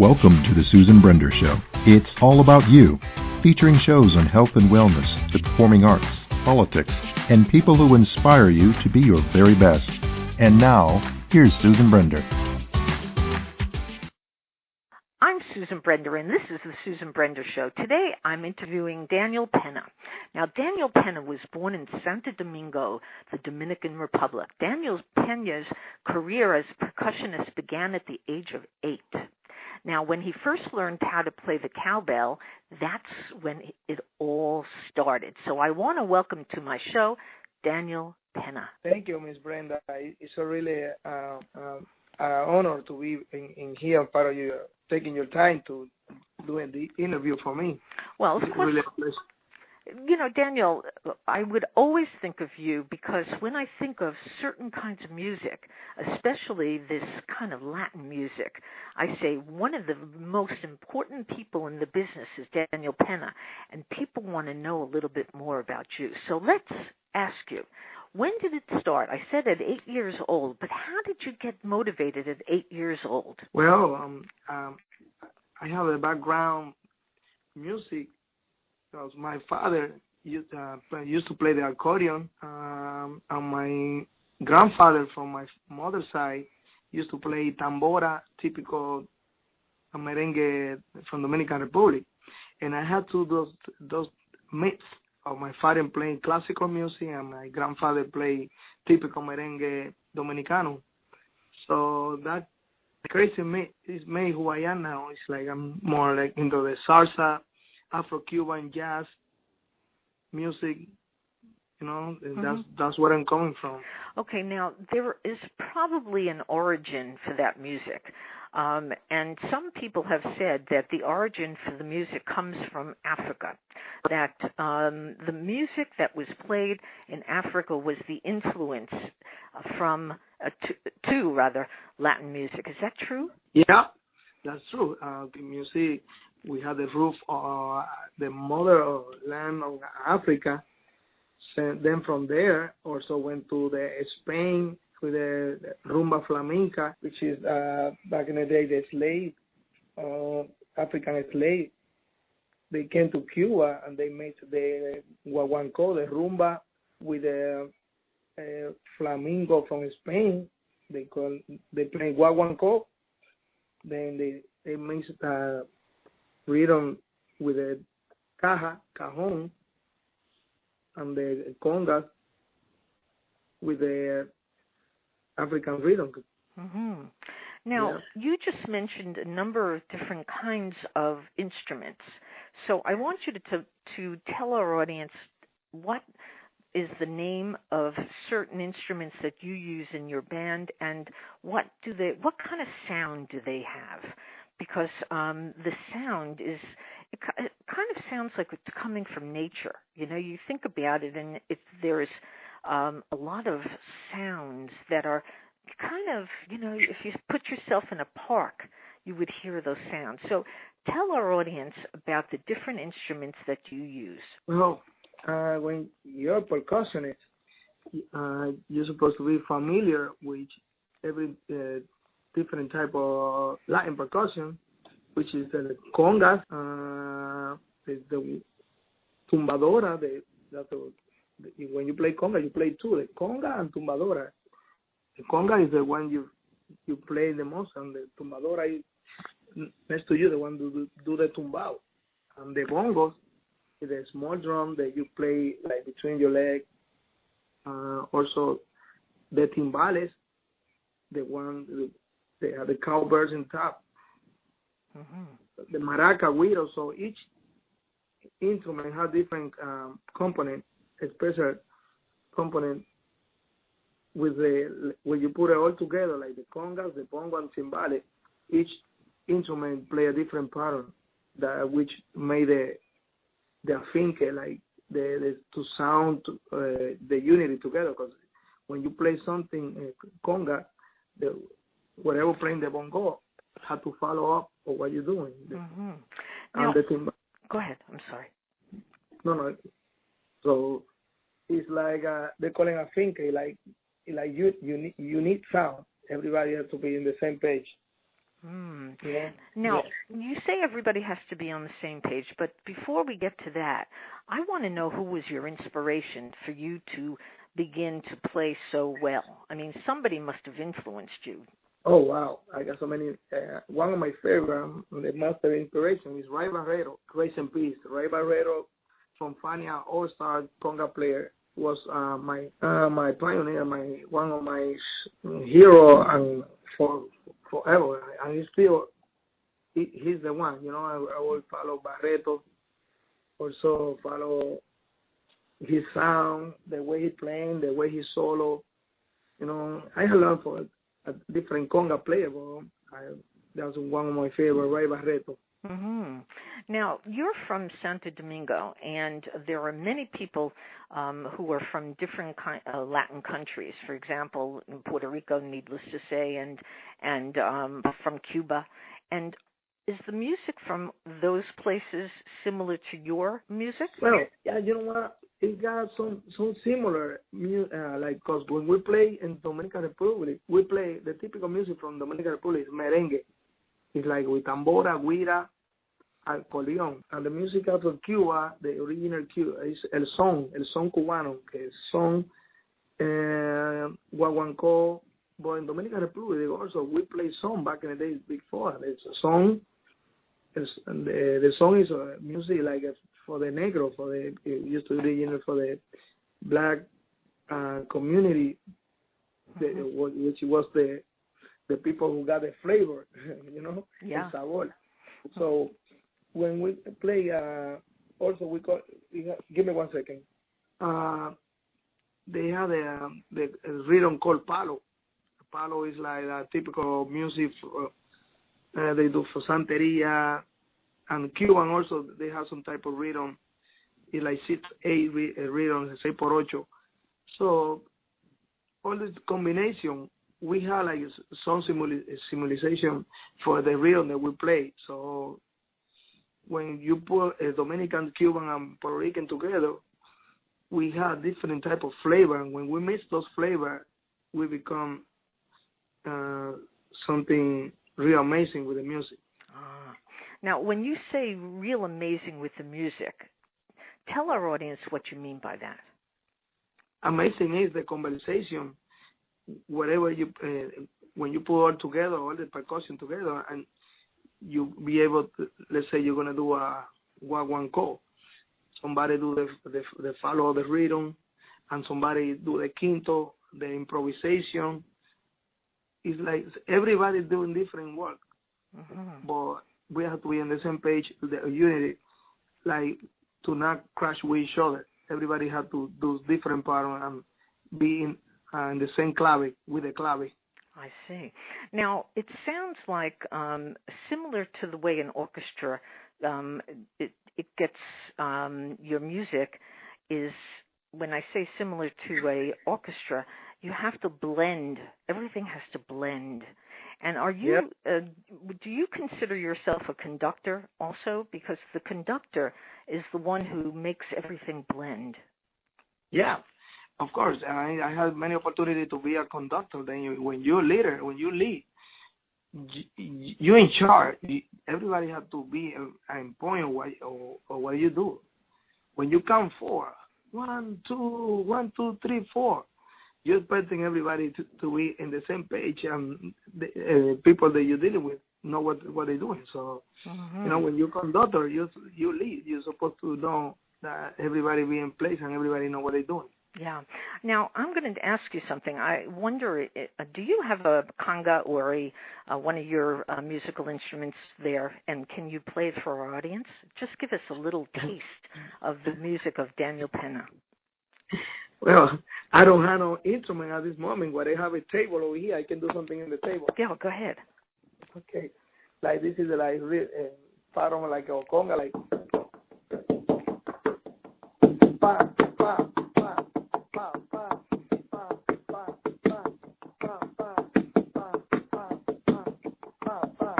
Welcome to the Susan Brender Show. It's all about you, featuring shows on health and wellness, the performing arts, politics, and people who inspire you to be your very best. And now, here's Susan Brender. I'm Susan Brender, and this is the Susan Brender Show. Today, I'm interviewing Daniel Pena. Now, Daniel Pena was born in Santo Domingo, the Dominican Republic. Daniel Peña's career as percussionist began at the age of 8. Now, when he first learned how to play the cowbell, that's when it all started. So I want to welcome to my show, Daniel Pena. Thank you, Ms. Brenda. It's a really honor to be in here, part of you taking your time to doing the interview for me. Well, of course. Really, you know, Daniel, I would always think of you because when I think of certain kinds of music, especially this kind of Latin music, I say one of the most important people in the business is Daniel Pena, and people want to know a little bit more about you. So let's ask you, when did it start? I said at 8 years old, but how did you get motivated at 8 years old? Well, I have a background music. Because my father used to play the accordion, and my grandfather from my mother's side used to play tambora, typical merengue from Dominican Republic. And I had those mix of my father playing classical music and my grandfather play typical merengue dominicano. So that crazy mix is made who I am now. It's like I'm more like into the salsa, Afro-Cuban jazz music, you know, and that's where I'm coming from. Okay, now there is probably an origin for that music, and some people have said that the origin for the music comes from Africa, that the music that was played in Africa was the influence from to Latin music. Is that true? Yeah, that's true. The music. We had the roof of the mother land of Africa. Then from there, also went to Spain with the rumba flamenca, which is back in the day the slave, African slave. They came to Cuba and they made the guaguancó, the rumba, with the flamenco from Spain. They play guaguancó. Then they mixed rhythm with the cajon, and the congas with the African rhythm. Mm-hmm. Now, You just mentioned a number of different kinds of instruments. So I want you to tell our audience what is the name of certain instruments that you use in your band, and what kind of sound do they have? Because the sound it kind of sounds like it's coming from nature. You know, you think about it, and there's a lot of sounds that are kind of, you know, if you put yourself in a park, you would hear those sounds. So tell our audience about the different instruments that you use. Well, when you're a percussionist, you're supposed to be familiar with every different type of Latin percussion, which is the congas, the tumbadora. When you play conga, you play two, the conga and tumbadora. The conga is the one you play the most, and the tumbadora is next to you, the one do the tumbao. And the bongos is the small drum that you play like between your legs. Also, the timbales, the one. They have the cowbells in top, the maraca, güiro. So each instrument has different component, a special component when you put it all together, like the congas, the bongo, and timbales. Each instrument play a different pattern, which made the afinque, like to sound the unity together. Because when you play something conga, whatever playing the bongo have to follow up on what you're doing. Mm-hmm. Now, go ahead. I'm sorry. No. So it's like they call it a finke, like unique sound. Everybody has to be in the same page. Yeah. Now, you say everybody has to be on the same page, but before we get to that, I want to know who was your inspiration for you to begin to play so well. I mean, somebody must have influenced you. Oh, wow. I got so many. One of my favorite, the master inspiration is Ray Barreto, Grace and Peace. Ray Barreto from Fania All Star conga player was my pioneer, one of my hero, and for forever. And he's the one. You know, I will follow Barreto, also follow his sound, the way he playing, the way he solo. You know, I have learned for a different conga player, but that's one of my favorite, Ray Barreto. Mm-hmm. Now, you're from Santo Domingo, and there are many people who are from different Latin countries. For example, in Puerto Rico, needless to say, and from Cuba. And is the music from those places similar to your music? Well, yeah, you know what? It got some similar, like, because when we play in Dominican Republic, we play the typical music from Dominican Republic is merengue. It's like with tambora, guira, accordion. And the music out of Cuba, the original Cuba, is el son cubano, que es son, guaguancó. But in Dominican Republic, also, we play son back in the days before. It's a song. The song is music like for the negro, it used to be for the black community, which was the people who got the flavor, you know, yeah. El sabor. So when we play, also we call. Give me 1 second. They have the rhythm called palo. Palo is like a typical music they do for Santeria, and Cuban also they have some type of rhythm. It's like 6/8 rhythm, 6/8. So all this combination, we have like some simulation for the rhythm that we play. So when you put a Dominican, Cuban, and Puerto Rican together, we have different type of flavor. And when we mix those flavors, we become something real amazing with the music. Now, when you say real amazing with the music, tell our audience what you mean by that. Amazing is the conversation, whatever you, when you put all together, all the percussion together, and you be able to, let's say you're going to do a guaguancó. Somebody do the follow the rhythm, and somebody do the quinto, the improvisation. It's like everybody doing different work, but we have to be on the same page, the unity, like to not crash with each other. Everybody has to do different parts and be in the same clave, with the clave. I see. Now, it sounds like similar to the way an orchestra, it gets your music is, when I say similar to a orchestra, you have to blend. Everything has to blend. And are you? Yep. Do you consider yourself a conductor also? Because the conductor is the one who makes everything blend. Yeah, of course. I had many opportunities to be a conductor. Then when you're a leader, when you lead, you're in charge. Everybody has to be on point of what you do. When you count 4, 1, 2, 1, 2, 3, 4. You're expecting everybody to be in the same page, and the people that you're dealing with know what they're doing. So, you know, when you're conductor, you lead. You're supposed to know that everybody be in place and everybody know what they're doing. Yeah. Now, I'm going to ask you something. I wonder, do you have a conga or one of your musical instruments there, and can you play it for our audience? Just give us a little taste of the music of Daniel Pena. Well, I don't have no instrument at this moment. But I have a table over here. I can do something in the table. Yeah, go ahead. Okay. Like this is like pattern like a conga, like pa pa pa pa pa pa pa pa pa pa pa pa pa pa.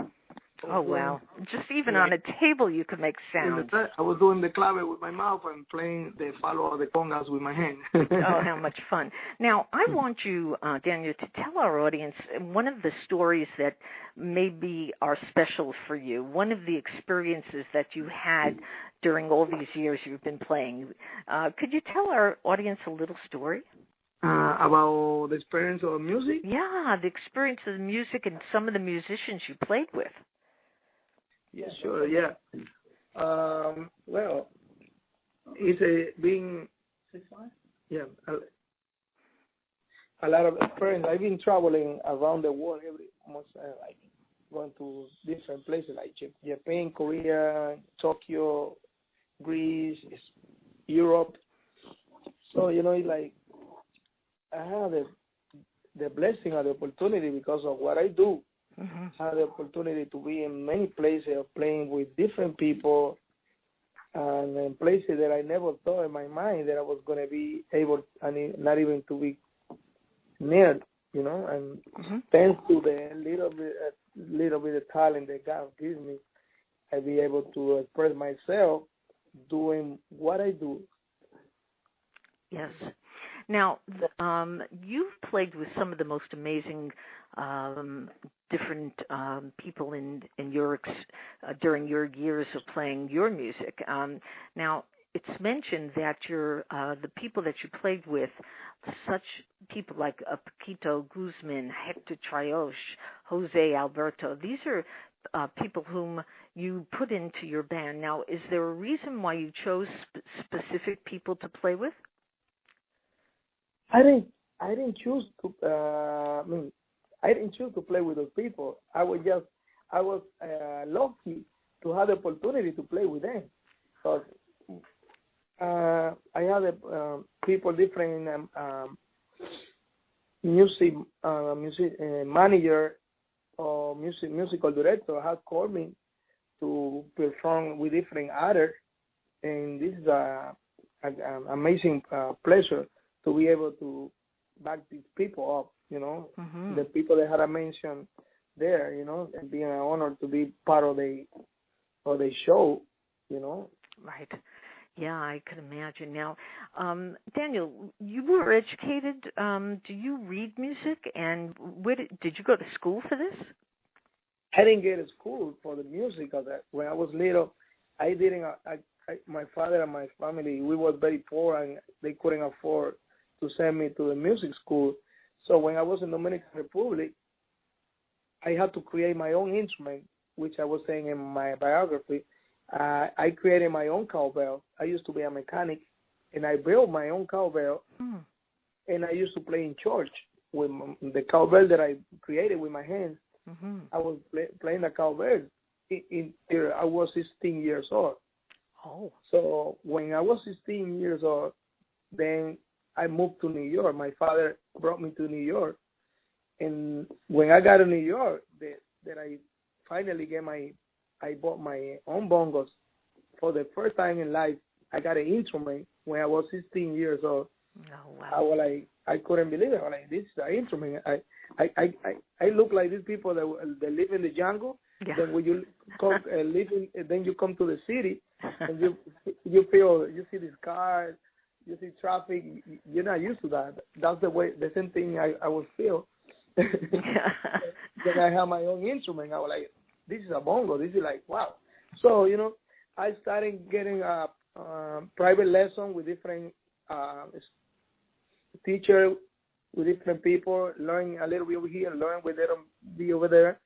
Oh, wow. Just even on a table you could make sounds. I was doing the clave with my mouth and playing the palo de congas with my hand. Oh, how much fun. Now, I want you, Daniel, to tell our audience one of the stories that maybe are special for you, one of the experiences that you had during all these years you've been playing. Could you tell our audience a little story? About the experience of music? Yeah, the experience of the music and some of the musicians you played with. Yeah, sure, yeah. Well, it's being, yeah, a lot of experience. I've been traveling around the world almost like going to different places like Japan, Korea, Tokyo, Greece, Europe. So, it's like I have the blessing or the opportunity because of what I do. Mm-hmm. I have the opportunity to be in many places, playing with different people, and in places that I never thought in my mind that I was going to be able, not even to be near, and mm-hmm. thanks to the little bit of talent that God gives me, I'll be able to express myself doing what I do. Yes. Now, you've played with some of the most amazing different people in your during your years of playing your music. Now, it's mentioned that the people that you played with, such people like Paquito Guzman, Hector Trioche, Jose Alberto, these are people whom you put into your band. Now, is there a reason why you chose specific people to play with? I didn't choose to. I didn't choose to play with those people. I was lucky to have the opportunity to play with them. Because I had people different music manager or musical director had called me to perform with different artists, and this is an amazing pleasure to be able to back these people up, mm-hmm. the people that had I mentioned there, and being an honor to be part of the show, Right. Yeah, I could imagine. Now, Daniel, you were educated. Do you read music? And did you go to school for this? I didn't get to school for the music of that. When I was little, I didn't. My father and my family, we were very poor, and they couldn't afford to send me to the music school. So when I was in Dominican Republic, I had to create my own instrument, which I was saying in my biography. I created my own cowbell. I used to be a mechanic, and I built my own cowbell, and I used to play in church with the cowbell that I created with my hands. Mm-hmm. I was playing the cowbell. I was 16 years old. Oh. So when I was 16 years old, then I moved to New York. My father brought me to New York. And when I got to New York, that I finally I bought my own bongos. For the first time in life, I got an instrument when I was 16 years old. Oh, wow. I couldn't believe it. I was like, this is an instrument. I look like these people that live in the jungle. Yeah. Then when you come then you come to the city, and you see these cars, you see traffic. You're not used to that. That's the same thing I would feel. Then I have my own instrument. I was like, this is a bongo. This is like, wow. So, I started getting a private lesson with different teachers, with different people, learning a little bit over here, learn with them, be over there,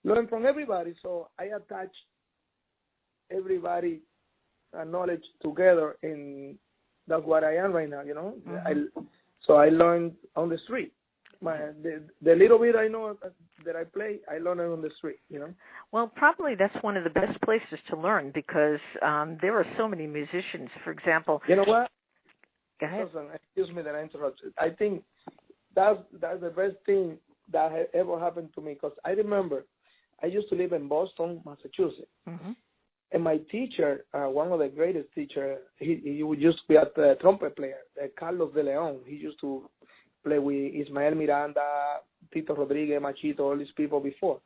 learn from everybody. So I attach everybody knowledge together, and that's what I am right now, Mm-hmm. So I learned on the street. The little bit I know that I play, I learned it on the street, Well, probably that's one of the best places to learn because there are so many musicians. For example, you know what? Go ahead. Excuse me that I interrupted. I think that's the best thing that had ever happened to me, because I remember I used to live in Boston, Massachusetts, mm-hmm. and my teacher, one of the greatest teachers, he used to be a trumpet player, Carlos de Leon. He used to play with Ismael Miranda, Tito Rodriguez, Machito, all these people before.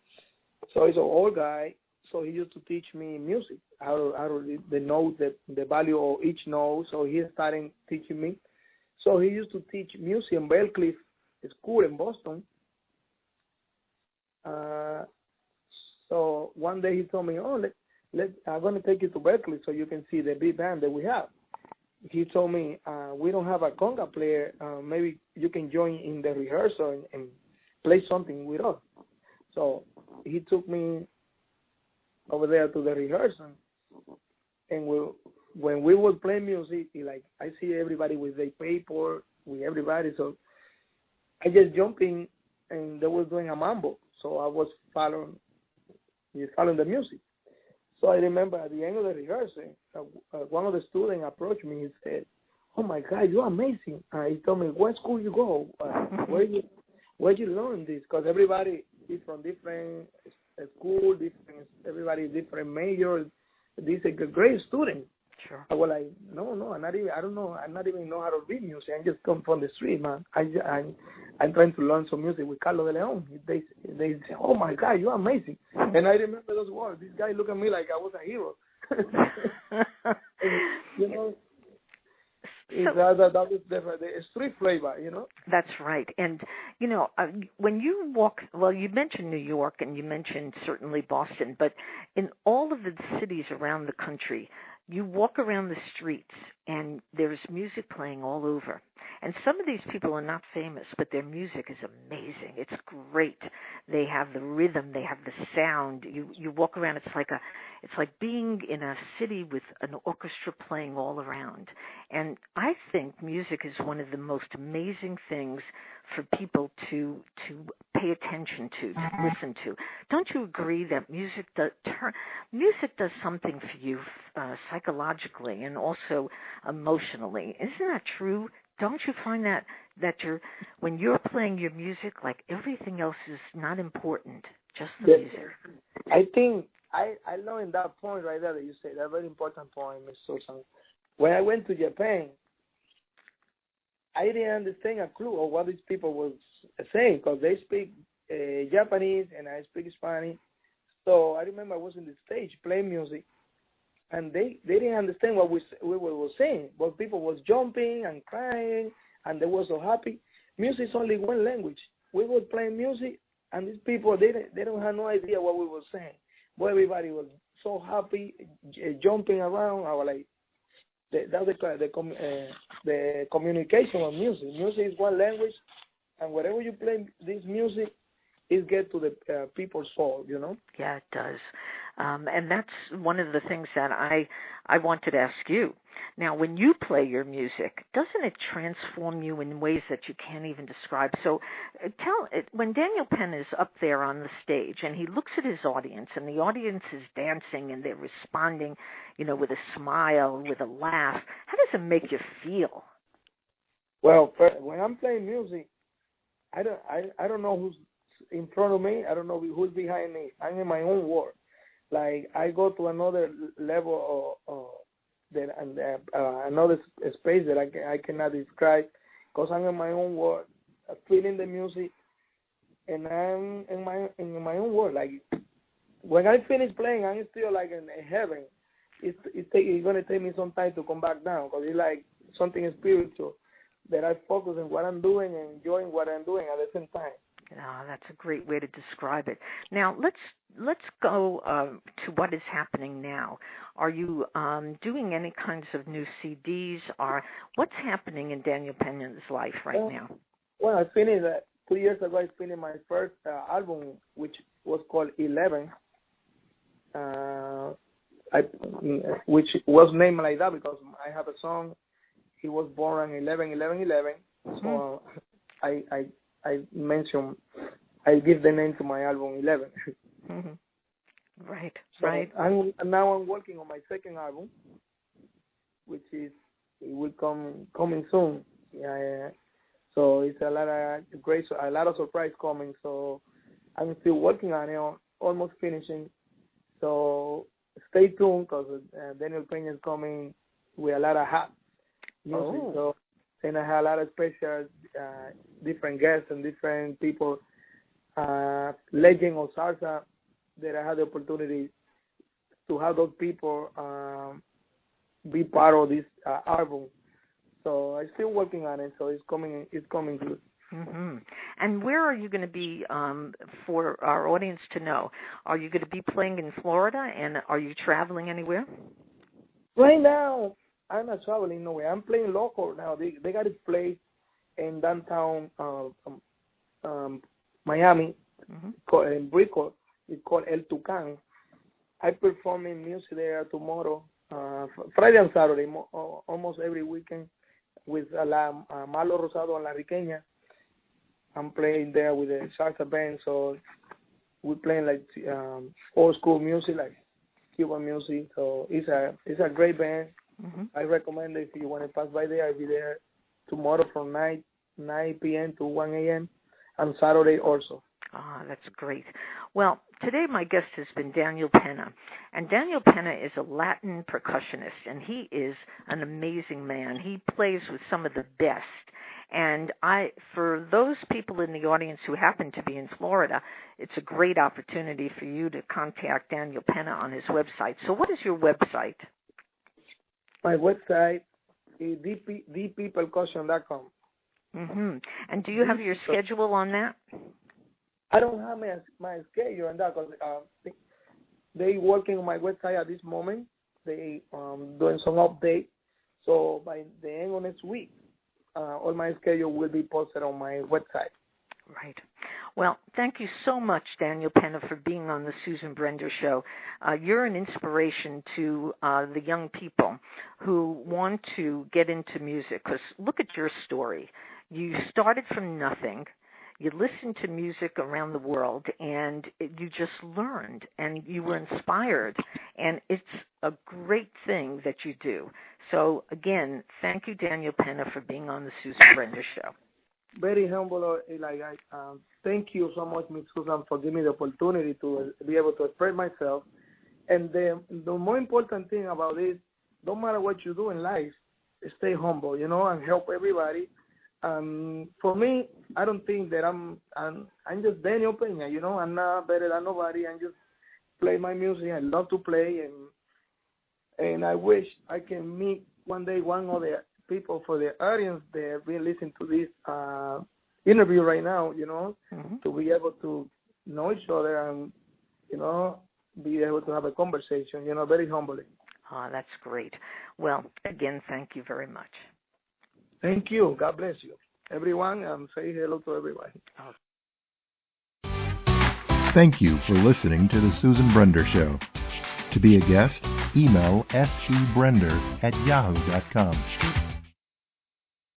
So he's an old guy. So he used to teach me music, how to read the notes, the value of each note. So he started teaching me. So he used to teach music in Belcliffe School in Boston. So one day he told me, "Oh, I'm going to take you to Berkeley so you can see the big band that we have." He told me, "We don't have a conga player. Maybe you can join in the rehearsal and play something with us." So he took me over there to the rehearsal, and when we would play music, I see everybody with their paper, with everybody. So I just jumped in, and they were doing a mambo. So I was following the music. So I remember at the end of the rehearsal, one of the students approached me and said, "Oh my God, you're amazing!" He told me, "What school you go? Where you learn this?" Because everybody is from different school, everybody is different majors. This is a great student. Sure. I was like, no, I don't know. I not even know how to read music. I just come from the street, man. I'm trying to learn some music with Carlos de Leon. They say, "Oh my God, you're amazing!" And I remember those words. This guy looked at me like I was a hero. And, that was the street flavor, That's right. And, when you walk, well, you mentioned New York and you mentioned certainly Boston, but in all of the cities around the country, you walk around the streets and there's music playing all over. And some of these people are not famous, but their music is amazing. It's great. They have the rhythm. They have the sound. You walk around. It's like being in a city with an orchestra playing all around. And I think music is one of the most amazing things for people to pay attention to listen to. Don't you agree that music does something for you psychologically and also emotionally? Isn't that true? Don't you find that when you're playing your music, like everything else is not important, just the music? I think I know in that point right there that you said, that very important point, Ms. Susan. When I went to Japan, I didn't understand a clue of what these people was saying because they speak Japanese and I speak Spanish. So I remember I was on the stage playing music, and they didn't understand what we were saying. But people was jumping and crying, and they were so happy. Music is only one language. We were playing music, and these people they don't have no idea what we were saying. But everybody was so happy, jumping around. I was like, that's the communication of music. Music is one language, and wherever you play this music, it gets to the people's soul, Yeah, it does. And that's one of the things that I wanted to ask you. Now, when you play your music, doesn't it transform you in ways that you can't even describe? So when Daniel Pena is up there on the stage and he looks at his audience and the audience is dancing and they're responding, with a smile, with a laugh, how does it make you feel? Well, when I'm playing music, I don't know who's in front of me. I don't know who's behind me. I'm in my own world. Like I go to another level of another space that I cannot describe because I'm in my own world, feeling the music, and I'm in my own world. Like when I finish playing, I'm still like in heaven. It's gonna take me some time to come back down because it's like something spiritual that I focus on what I'm doing and enjoying what I'm doing at the same time. Oh, that's a great way to describe it. Now, let's go to what is happening now. Are you doing any kinds of new CDs? Or what's happening in Daniel Pena's life right now? Well, I finished 2 years ago. I finished my first album, which was called 11, which was named like that because I have a song. He was born on 11/11/11. So I mentioned, I give the name to my album 11. Mm-hmm. Right, so right. Now I'm working on my second album, which it will coming soon. Yeah. So it's a lot of surprise coming. So I'm still working on it, almost finishing. So stay tuned because Daniel Peña is coming with a lot of hot music. Oh. So. And I have a lot of special, different guests and different people, legend of salsa, that I had the opportunity to have those people be part of this album. So I'm still working on it. So it's coming good. Mm-hmm. And where are you going to be for our audience to know? Are you going to be playing in Florida, and are you traveling anywhere? Right now, I'm not traveling nowhere. I'm playing local now. They got a place in downtown Miami, in Brickell. It's called El Tucán. I perform in music there tomorrow, Friday and Saturday, almost every weekend with Malo Rosado and La Riqueña. I'm playing there with the salsa band, so we're playing like old school music, like Cuban music. So it's a great band. Mm-hmm. I recommend it if you want to pass by there. I'll be there tomorrow from 9 p.m. to 1 a.m. and Saturday also. Ah, that's great. Well, today my guest has been Daniel Pena, and Daniel Pena is a Latin percussionist, and he is an amazing man. He plays with some of the best. And for those people in the audience who happen to be in Florida, it's a great opportunity for you to contact Daniel Pena on his website. So what is your website? My website is dppercussion.com. Mm-hmm. And do you have your schedule on that? I don't have my schedule on that because they working on my website at this moment. They doing some update. So by the end of next week, all my schedule will be posted on my website. Right. Well, thank you so much, Daniel Pena, for being on the Susan Brender Show. You're an inspiration to the young people who want to get into music, because look at your story. You started from nothing. You listened to music around the world, and you just learned, and you were inspired, and it's a great thing that you do. So, again, thank you, Daniel Pena, for being on the Susan Brender Show. Very humble. Thank you so much, Ms. Susan, for giving me the opportunity to be able to express myself. And the more important thing about this, no matter what you do in life, stay humble, and help everybody. For me, I don't think that I'm just Daniel Peña, I'm not better than nobody. I just play my music. I love to play, and I wish I can meet one day one of the people for the audience that have been listening to this interview right now, to be able to know each other and, be able to have a conversation, very humbly. Oh, that's great. Well, again, thank you very much. Thank you. God bless you. Everyone, say hello to everyone. Thank you for listening to The Susan Brender Show. To be a guest, email sebrender@yahoo.com.